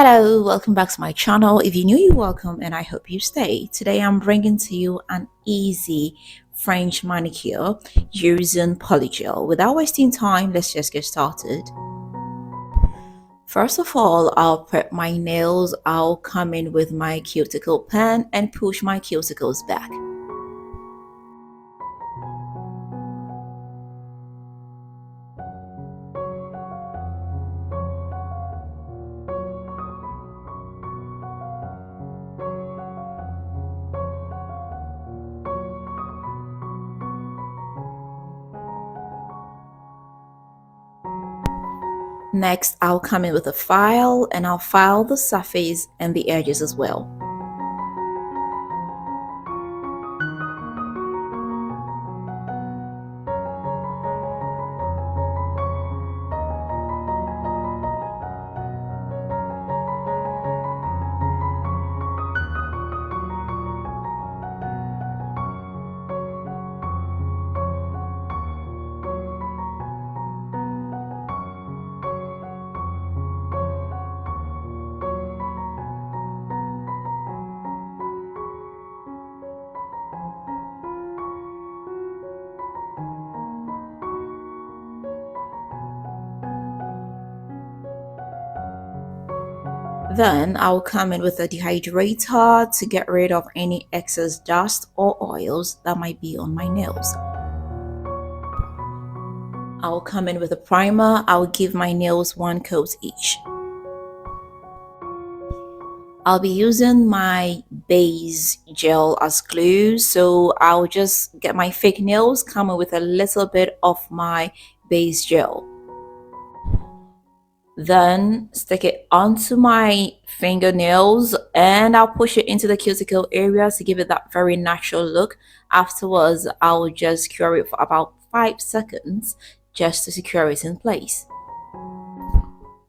Hello, welcome back to my channel. If you're new, you're welcome and I hope you stay. Today I'm bringing to you an easy French manicure using Polygel. Without wasting time, let's just get started. First of all, I'll prep my nails. I'll come in with my cuticle pen and push my cuticles back. Next, I'll come in with a file and I'll file the surface and the edges as well. Then I'll come in with a dehydrator to get rid of any excess dust or oils that might be on my nails. I'll come in with a primer. I'll give my nails one coat each. I'll be using my base gel as glue, so I'll just get my fake nails, come in with a little bit of my base gel. Then stick it onto my fingernails and I'll push it into the cuticle area to give it that very natural look. Afterwards, I'll just cure it for about 5 seconds just to secure it in place.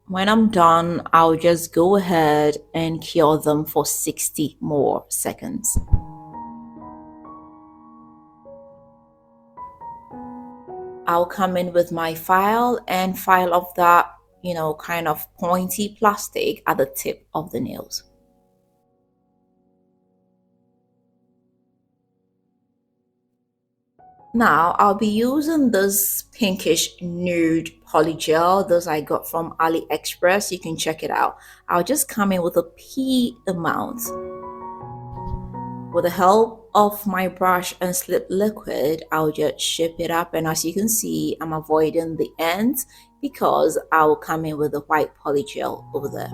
When I'm done, I'll just go ahead and cure them for 60 more seconds. I'll come in with my file and file off that kind of pointy plastic at the tip of the nails. Now I'll be using this pinkish nude polygel. This I got from AliExpress. You can check it out. I'll just come in with a pea amount. With the help of my brush and slip liquid, I'll just shape it up, and as you can see, I'm avoiding the ends because I'll come in with the white polygel over there.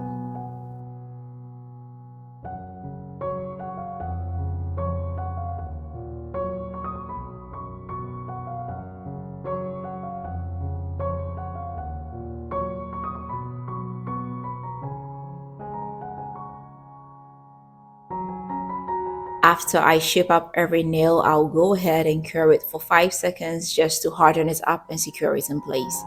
After I shape up every nail, I'll go ahead and cure it for 5 seconds just to harden it up and secure it in place.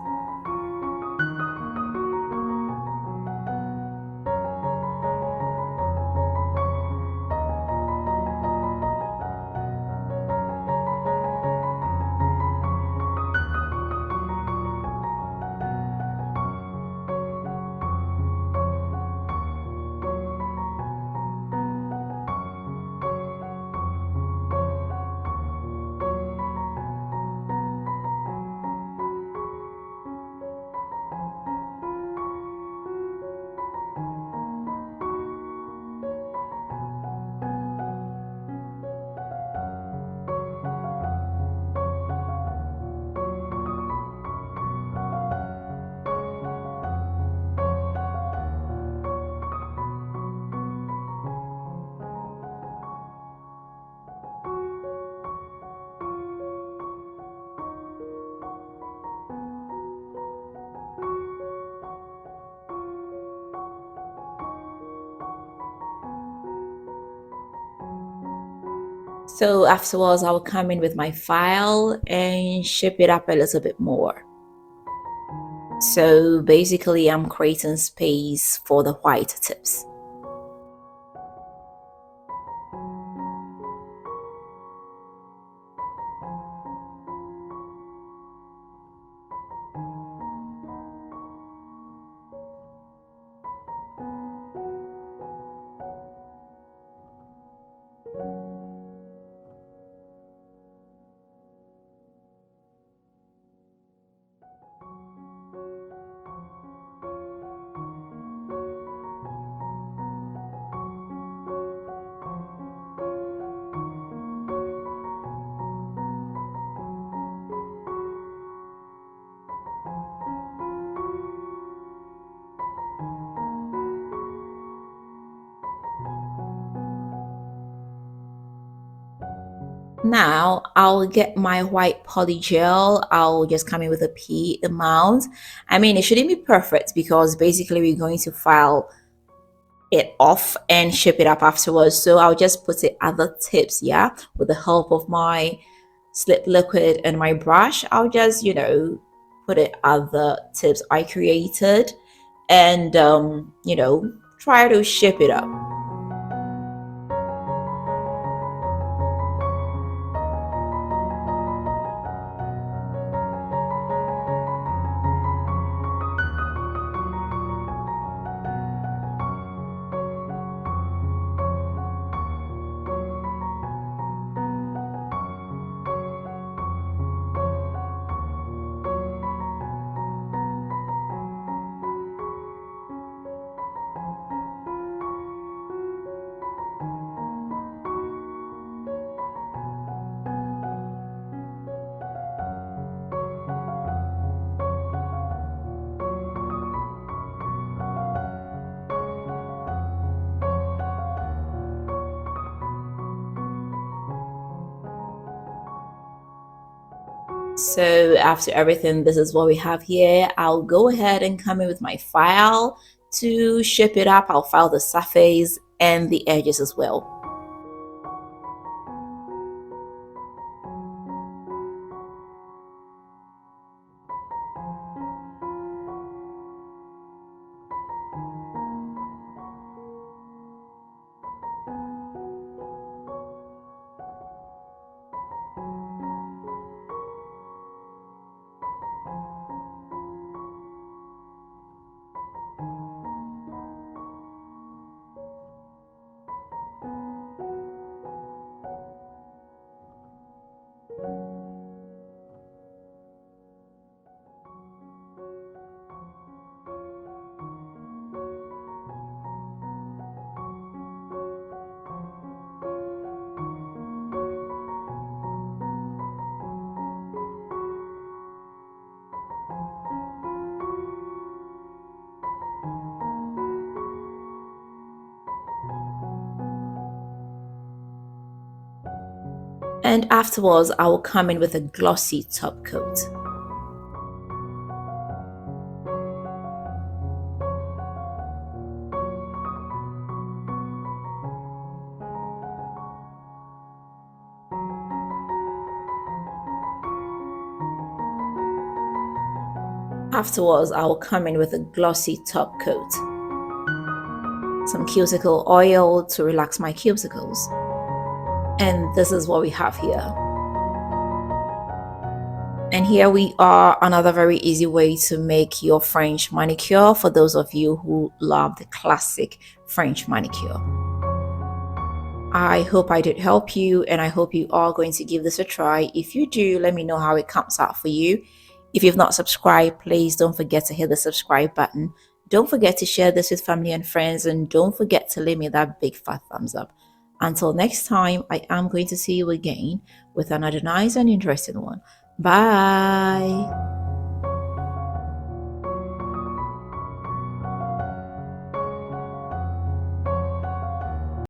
So afterwards, I'll come in with my file and shape it up a little bit more. So basically, I'm creating space for the white tips. Now I'll get my white polygel. I'll just come in with a P amount. I mean, it shouldn't be perfect because basically we're going to file it off and ship it up afterwards. So I'll just put it at the tips, yeah, with the help of my slip liquid and my brush. I'll just, put it at the tips I created and, try to ship it up. So after everything, this is what we have here. I'll go ahead and come in with my file to shape it up. I'll file the surface and the edges as well. And afterwards, I will come in with a glossy top coat. Afterwards, I will come in with a glossy top coat. Some cuticle oil to relax my cuticles. And this is what we have here. And here we are, another very easy way to make your French manicure for those of you who love the classic French manicure. I hope I did help you, and I hope you are going to give this a try. If you do, let me know how it comes out for you. If you've not subscribed, please don't forget to hit the subscribe button. Don't forget to share this with family and friends, and don't forget to leave me that big fat thumbs up. Until next time, I am going to see you again with another nice and interesting one. Bye.